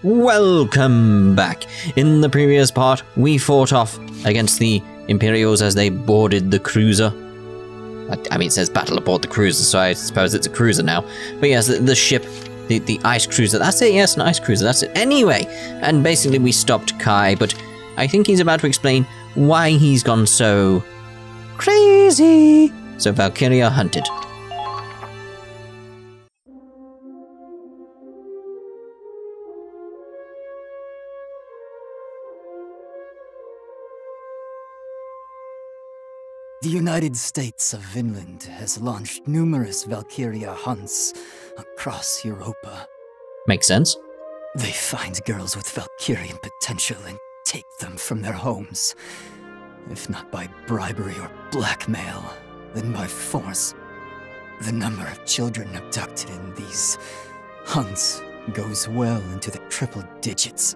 Welcome back. In the previous part, we fought off against the Imperials as they boarded the cruiser. I mean, it says battle aboard the cruiser, so I suppose it's a cruiser now. But yes, the ship, the ice cruiser, that's it, yes, an ice cruiser, that's it. Anyway, and basically we stopped Kai, but I think he's about to explain why he's gone so crazy. So Valkyria hunted. The United States of Vinland has launched numerous Valkyria hunts across Europa. Makes sense. They find girls with Valkyrian potential and take them from their homes. If not by bribery or blackmail, then by force. The number of children abducted in these hunts goes well into the triple digits.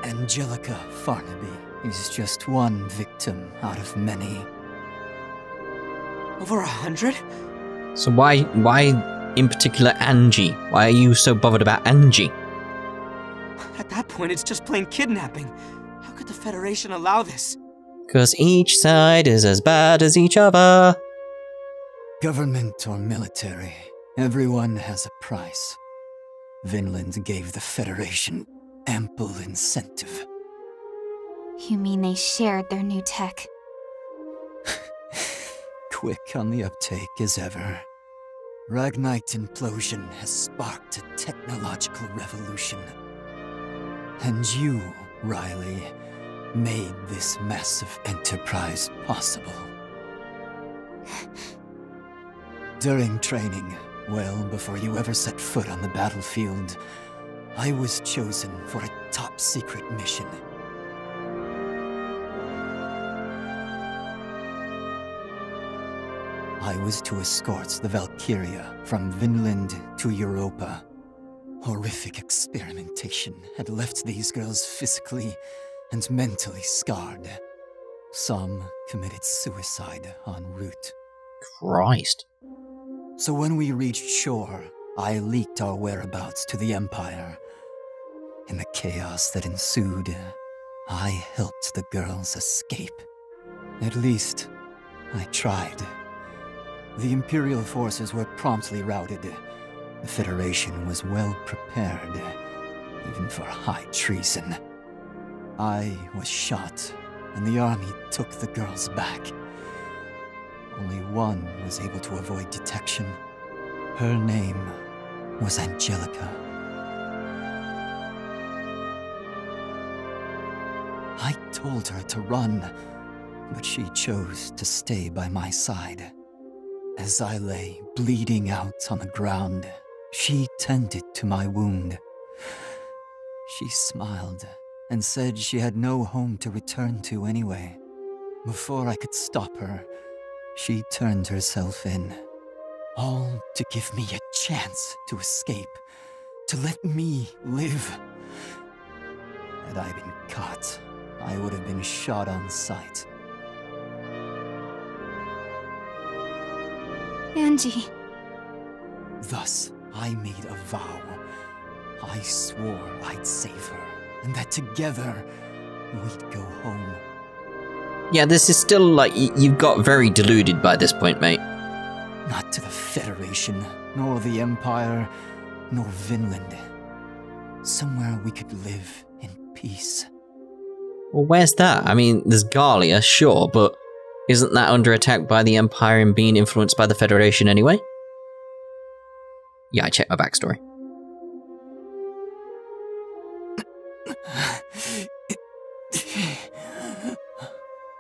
Angelica Farnaby is just one victim out of many. Over 100? So why in particular Angie? Why are you so bothered about Angie? At that point, it's just plain kidnapping. How could the Federation allow this? Because each side is as bad as each other. Government or military, everyone has a price. Vinland gave the Federation ample incentive. You mean they shared their new tech? Quick on the uptake as ever. Ragnite implosion has sparked a technological revolution. And you, Riley, made this massive enterprise possible. During training, well before you ever set foot on the battlefield, I was chosen for a top-secret mission. I was to escort the Valkyria from Vinland to Europa. Horrific experimentation had left these girls physically and mentally scarred. Some committed suicide en route. Christ. So when we reached shore, I leaked our whereabouts to the Empire. In the chaos that ensued, I helped the girls escape. At least, I tried. The Imperial forces were promptly routed. The Federation was well prepared, even for high treason. I was shot, and the army took the girls back. Only one was able to avoid detection. Her name was Angelica. I told her to run, but she chose to stay by my side. As I lay bleeding out on the ground, she tended to my wound. She smiled and said she had no home to return to anyway. Before I could stop her, she turned herself in. All to give me a chance to escape, to let me live. Had I been caught, I would have been shot on sight. Angie. Thus, I made a vow. I swore I'd save her, and that together, we'd go home. Yeah, this is still like, you've got very deluded by this point, mate. Not to the Federation, nor the Empire, nor Vinland. Somewhere we could live in peace. Well, where's that? I mean, there's Galia, sure, but isn't that under attack by the Empire and being influenced by the Federation anyway? Yeah, I checked my backstory.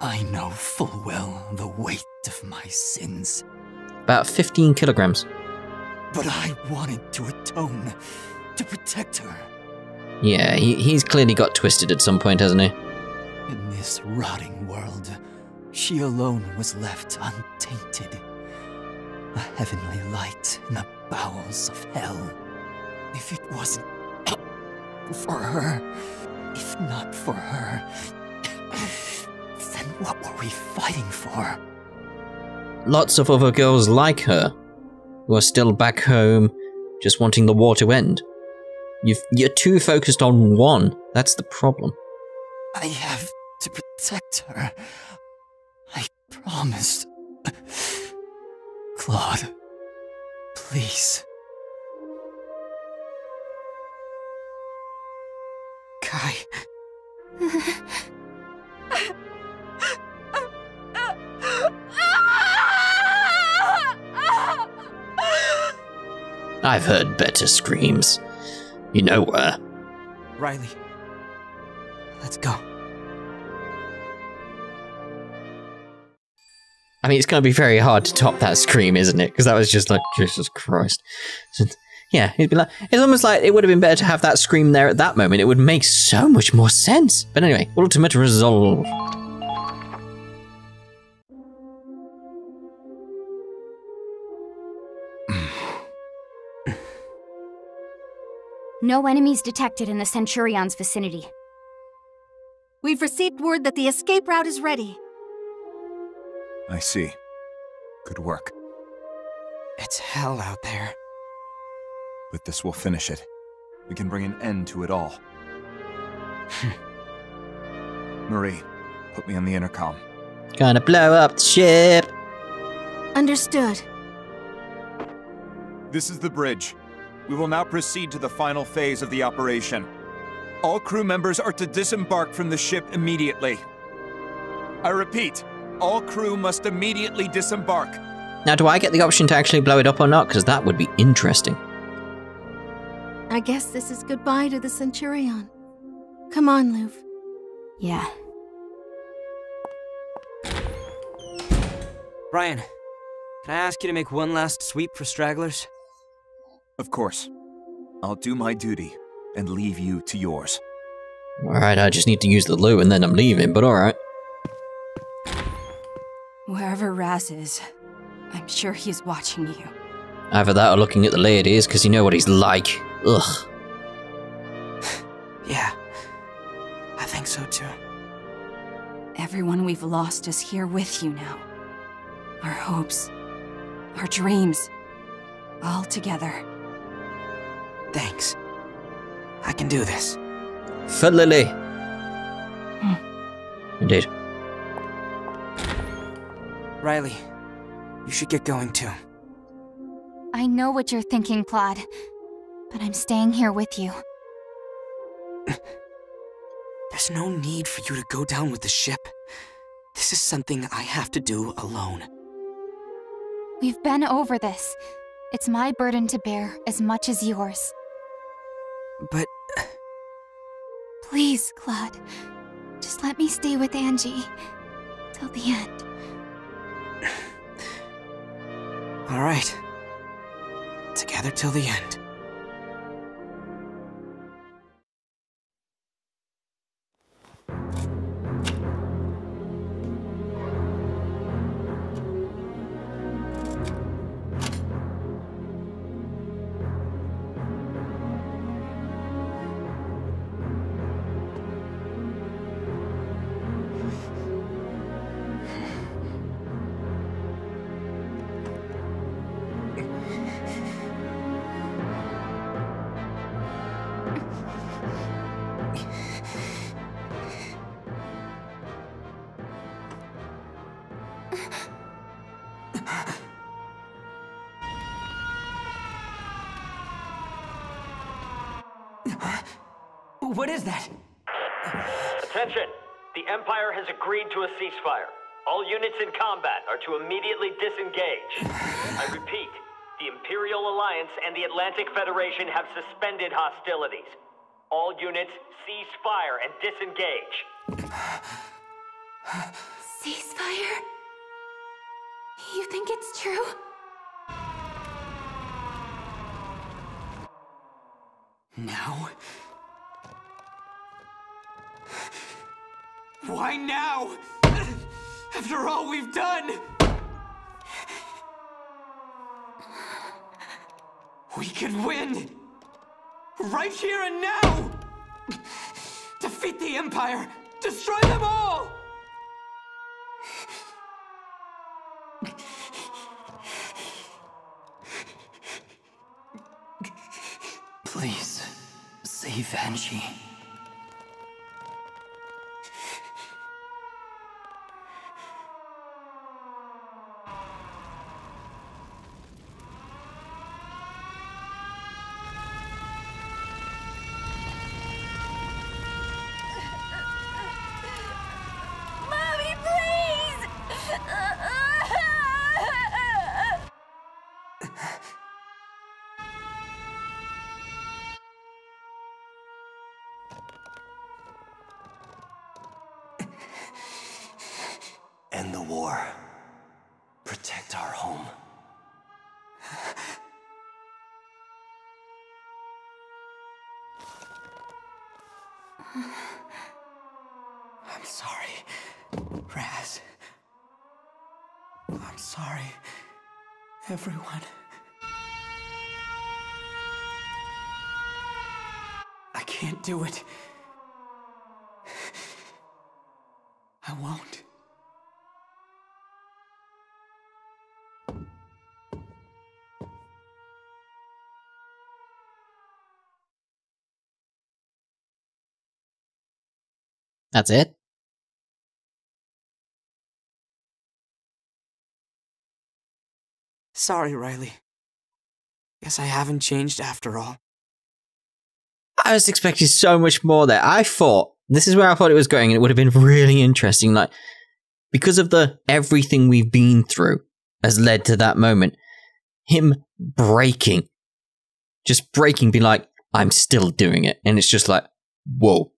I know full well the weight of my sins. About 15 kilograms. But I wanted to atone, to protect her. Yeah, he's clearly got twisted at some point, hasn't he? In this rotting world, she alone was left untainted. A heavenly light in the bowels of hell. If it wasn't for her, if not for her, then what were we fighting for? Lots of other girls like her, who are still back home, just wanting the war to end. You're too focused on one. That's the problem. I have to protect her. I promised. Claude, please. Kai. I've heard better screams. You know where. Riley. Let's go. I mean, it's going to be very hard to top that scream, isn't it? Because that was just like, Jesus Christ. So, yeah, it'd be like, it's almost like it would have been better to have that scream there at that moment. It would make so much more sense. But anyway, ultimate resolve. No enemies detected in the Centurion's vicinity. We've received word that the escape route is ready. I see. Good work. It's hell out there. But this will finish it. We can bring an end to it all. Marie, put me on the intercom. Gonna blow up the ship. Understood. This is the bridge. We will now proceed to the final phase of the operation. All crew members are to disembark from the ship immediately. I repeat, all crew must immediately disembark. Now, do I get the option to actually blow it up or not? Because that would be interesting. I guess this is goodbye to the Centurion. Come on, Luv. Yeah. Brian, can I ask you to make one last sweep for stragglers? Of course. I'll do my duty and leave you to yours. Alright, I just need to use the loo and then I'm leaving, but alright. Wherever Raz is, I'm sure he's watching you. Either that or looking at the ladies, because you know what he's like. Ugh. Yeah, I think so too. Everyone we've lost is here with you now. Our hopes, our dreams, all together. Thanks. I can do this. For Lily. Indeed. Riley, you should get going too. I know what you're thinking, Claude, but I'm staying here with you. There's no need for you to go down with the ship. This is something I have to do alone. We've been over this. It's my burden to bear as much as yours. But... Please, Claude. Just let me stay with Angie. Till the end. all right. Together till the end. What is that? Attention! The Empire has agreed to a ceasefire. All units in combat are to immediately disengage. I repeat, the Imperial Alliance and the Atlantic Federation have suspended hostilities. All units cease fire and disengage. Ceasefire? You think it's true? Now? Why now? After all we've done! We could win! Right here and now! Defeat the Empire! Destroy them all! Please, Banshee. Mommy, please! End the war. Protect our home. I'm sorry, Raz. I'm sorry, everyone. I can't do it. I won't. That's it? Sorry, Riley. Guess I haven't changed after all. I was expecting so much more there. I thought, this is where I thought it was going, and it would have been really interesting, like, because of everything we've been through has led to that moment. Him breaking. Just breaking, be like, I'm still doing it. And it's just like, whoa.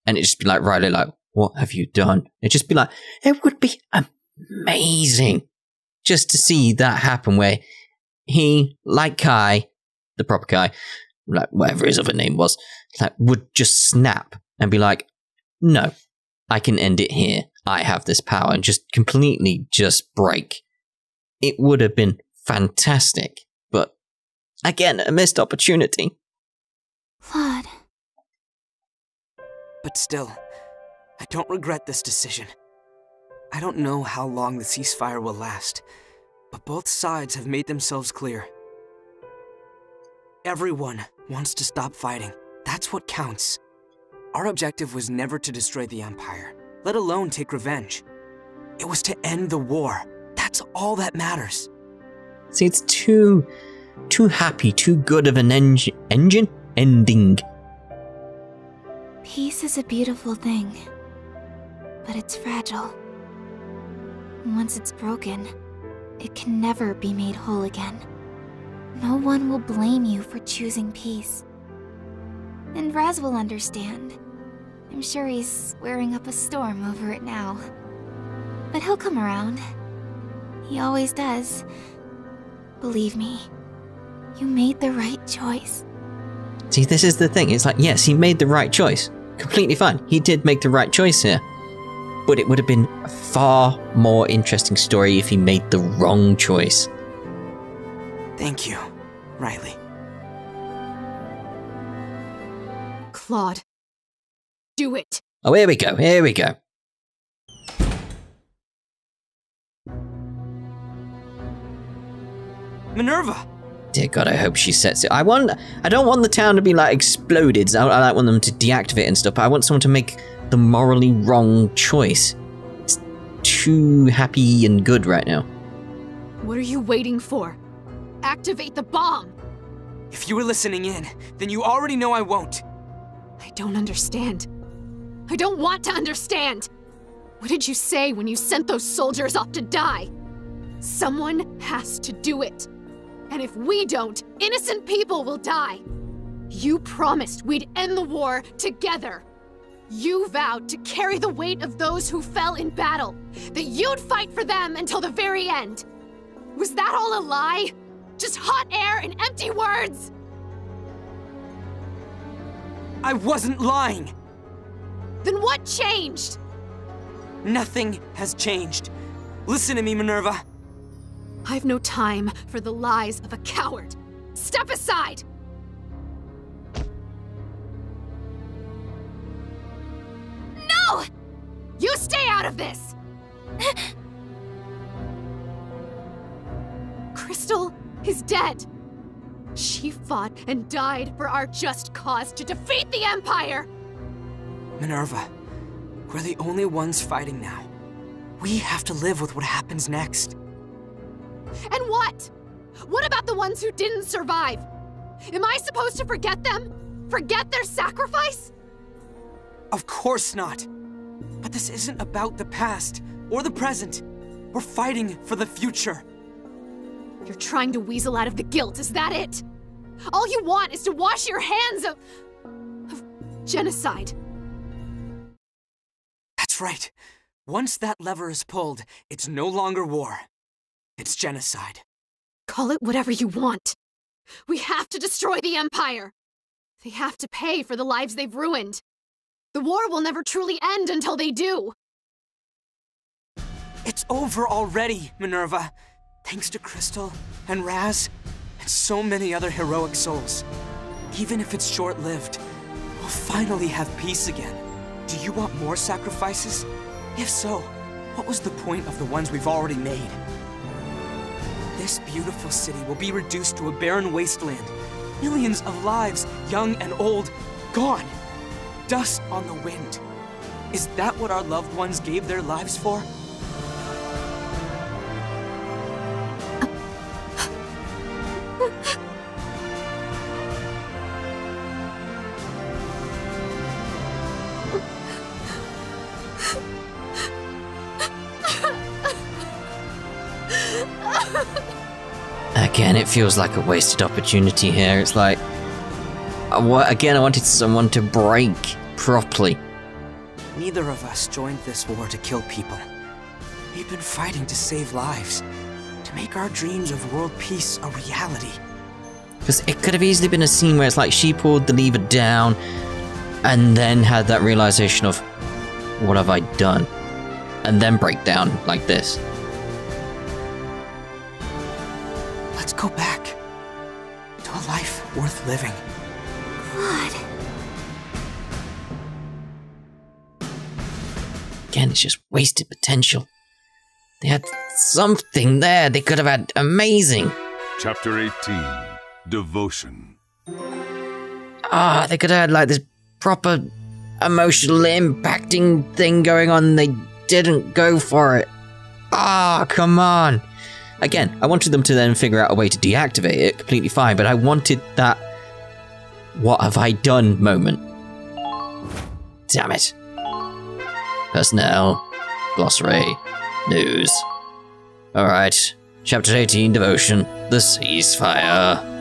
And it just be like, Riley, like, what have you done? It'd just be like, it would be amazing just to see that happen, where he, like Kai, the proper Kai, like whatever his other name was, like would just snap and be like, no, I can end it here. I have this power, and just completely just break. It would have been fantastic, but again, a missed opportunity. Claude. But still, I don't regret this decision. I don't know how long the ceasefire will last, but both sides have made themselves clear. Everyone wants to stop fighting. That's what counts. Our objective was never to destroy the Empire, let alone take revenge. It was to end the war. That's all that matters. See, it's too happy, too good of an ending. Peace is a beautiful thing, but it's fragile. Once it's broken, it can never be made whole again. No one will blame you for choosing peace. And Raz will understand. I'm sure he's swearing up a storm over it now. But he'll come around. He always does. Believe me, you made the right choice. See, this is the thing. It's like, yes, he made the right choice. Completely fine. He did make the right choice here. But it would have been a far more interesting story if he made the wrong choice. Thank you, Riley. Claude. Do it. Oh, here we go. Here we go. Minerva! Dear God, I hope she sets it. I don't want the town to be like exploded. I want them to deactivate and stuff, but I want someone to make the morally wrong choice. It's too happy and good right now. What are you waiting for? Activate the bomb! If you were listening in, then you already know I won't. I don't understand. I don't want to understand! What did you say when you sent those soldiers off to die? Someone has to do it. And if we don't, innocent people will die. You promised we'd end the war together. You vowed to carry the weight of those who fell in battle, that you'd fight for them until the very end. Was that all a lie? Just hot air and empty words? I wasn't lying! Then what changed? Nothing has changed. Listen to me, Minerva. I've no time for the lies of a coward. Step aside! No! You stay out of this! Crystal is dead. She fought and died for our just cause to defeat the Empire! Minerva, we're the only ones fighting now. We have to live with what happens next. And what? What about the ones who didn't survive? Am I supposed to forget them? Forget their sacrifice? Of course not. But this isn't about the past or the present. We're fighting for the future. You're trying to weasel out of the guilt, is that it? All you want is to wash your hands of genocide. That's right. Once that lever is pulled, it's no longer war. It's genocide. Call it whatever you want. We have to destroy the Empire. They have to pay for the lives they've ruined. The war will never truly end until they do. It's over already, Minerva. Thanks to Crystal and Raz and so many other heroic souls. Even if it's short-lived, we'll finally have peace again. Do you want more sacrifices? If so, what was the point of the ones we've already made? This beautiful city will be reduced to a barren wasteland. Millions of lives, young and old, gone. Dust on the wind. Is that what our loved ones gave their lives for? Again, it feels like a wasted opportunity here. It's like, again, I wanted someone to break properly. Neither of us joined this war to kill people. We've been fighting to save lives, to make our dreams of world peace a reality. Because it could have easily been a scene where it's like she pulled the lever down and then had that realization of, what have I done? And then break down like this. Let's go back to a life worth living. Claude. Again, it's just wasted potential. They had something there. They could have had amazing. Chapter 18, Devotion. They could have had like this proper emotional impacting thing going on. They didn't go for it. Come on. Again, I wanted them to then figure out a way to deactivate it, completely fine, but I wanted that what have I done moment. Damn it. Personnel, glossary, news. Alright, chapter 18, Devotion, the ceasefire.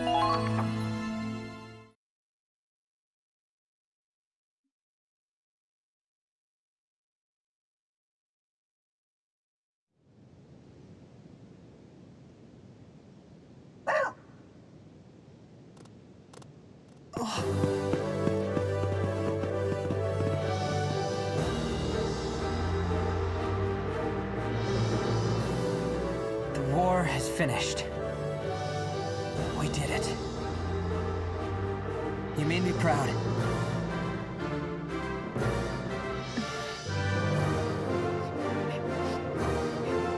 The war has finished. We did it. You made me proud.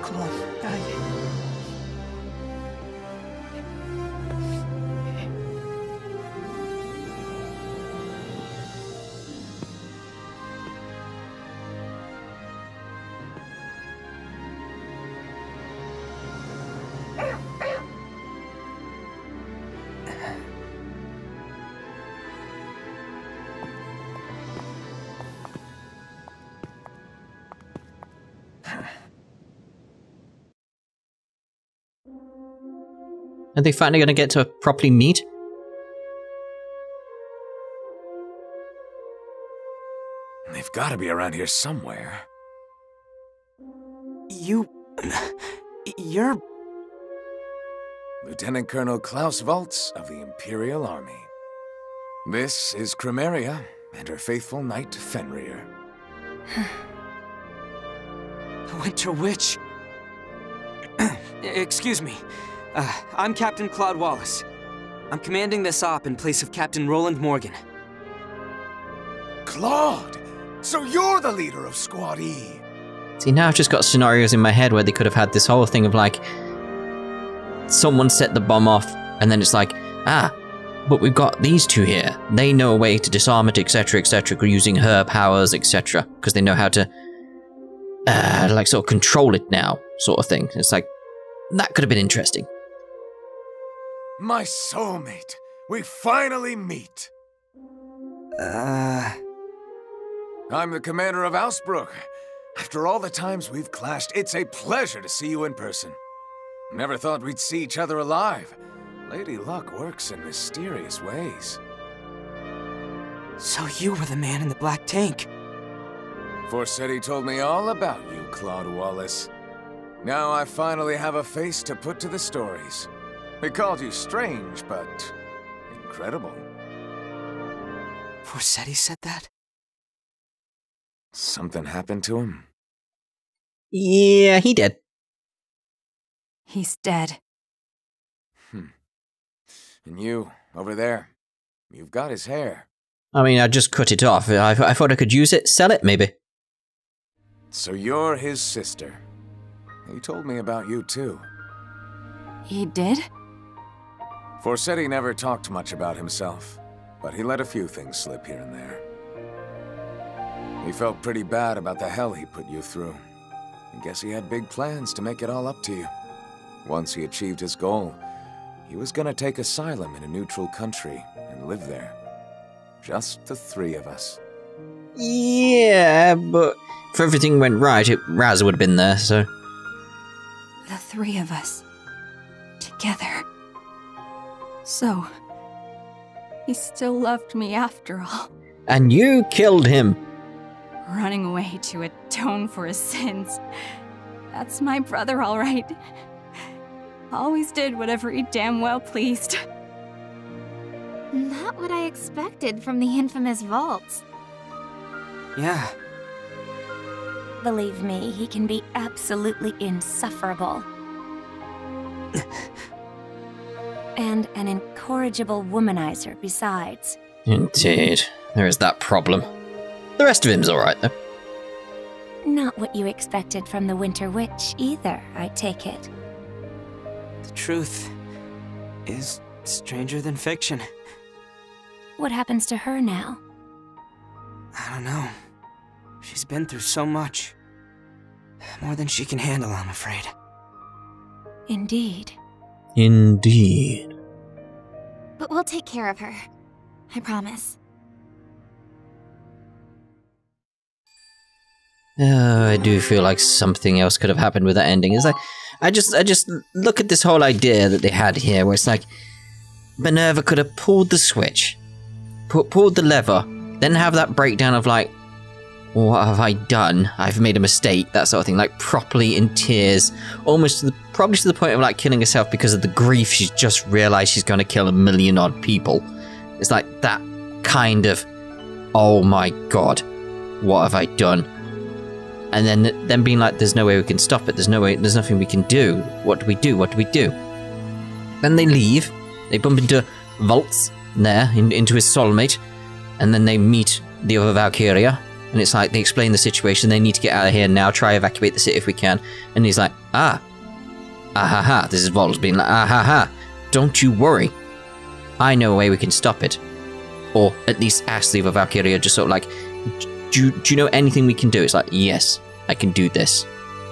Claude, Are they finally going to get to properly meet? They've got to be around here somewhere. You're... Lieutenant Colonel Klaus Waltz of the Imperial Army. This is Chromeria and her faithful knight Fenrir. Winter Witch. Excuse me. I'm Captain Claude Wallace. I'm commanding this op in place of Captain Roland Morgan. Claude! So you're the leader of Squad E! See, now I've just got scenarios in my head where they could have had this whole thing of like, someone set the bomb off, and then it's like, but we've got these two here. They know a way to disarm it, etc., etc., using her powers, etc., because they know how to, like, sort of control it now, sort of thing. It's like, that could have been interesting. My soulmate, we finally meet. I'm the commander of Ausbruch. After all the times we've clashed, it's a pleasure to see you in person. Never thought we'd see each other alive. Lady Luck works in mysterious ways. So you were the man in the black tank. Forsetti told me all about you, Claude Wallace. Now I finally have a face to put to the stories. They called you strange, but incredible. Forsetti said that? Something happened to him? Yeah, he did. He's dead. And you, over there, you've got his hair. I mean, I just cut it off. I thought I could use it, sell it, maybe. So you're his sister. He told me about you, too. He did? Forsetti never talked much about himself, but he let a few things slip here and there. He felt pretty bad about the hell he put you through. I guess he had big plans to make it all up to you. Once he achieved his goal, he was gonna take asylum in a neutral country and live there. Just the three of us. Yeah, but if everything went right, Raz would have been there, so... The three of us. Together. So... he still loved me after all. And you killed him! Running away to atone for his sins. That's my brother, all right. Always did whatever he damn well pleased. Not what I expected from the infamous vaults. Yeah. Believe me, he can be absolutely insufferable. And an incorrigible womanizer besides. Indeed. There is that problem. The rest of him's alright, though. Not what you expected from the Winter Witch, either, I take it. The truth is stranger than fiction. What happens to her now? I don't know. She's been through so much. More than she can handle, I'm afraid. Indeed. Indeed. But we'll take care of her. I promise. Oh, I do feel like something else could have happened with that ending. It's like, I just look at this whole idea that they had here, where it's like, Minerva could have pulled the switch, pulled the lever, then have that breakdown of like, what have I done? I've made a mistake, that sort of thing, like properly in tears, almost probably to the point of like killing herself because of the grief she's just realized she's going to kill 1 million odd people. It's like that kind of, oh my god, what have I done? And then being like, there's no way we can stop it, there's nothing we can do. What do we do? What do we do? Then they leave, they bump into Volts there, into his soulmate, and then they meet the other Valkyria, and it's like, they explain the situation, they need to get out of here now, try evacuate the city if we can, and he's like, this is Volts being like, don't you worry, I know a way we can stop it. Or at least ask the other Valkyria, just sort of like, do you know anything we can do? It's like, yes, I can do this.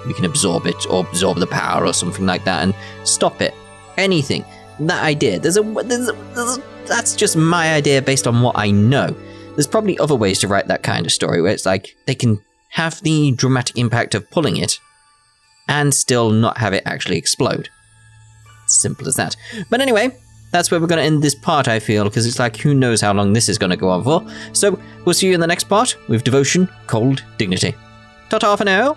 We can absorb it, or absorb the power, or something like that, and stop it. Anything. That idea. That's just my idea based on what I know. There's probably other ways to write that kind of story, where it's like, they can have the dramatic impact of pulling it, and still not have it actually explode. Simple as that. But anyway, that's where we're going to end this part, I feel, because it's like, who knows how long this is going to go on for. So, we'll see you in the next part with Devotion, Cold Dignity. Ta-ta for now!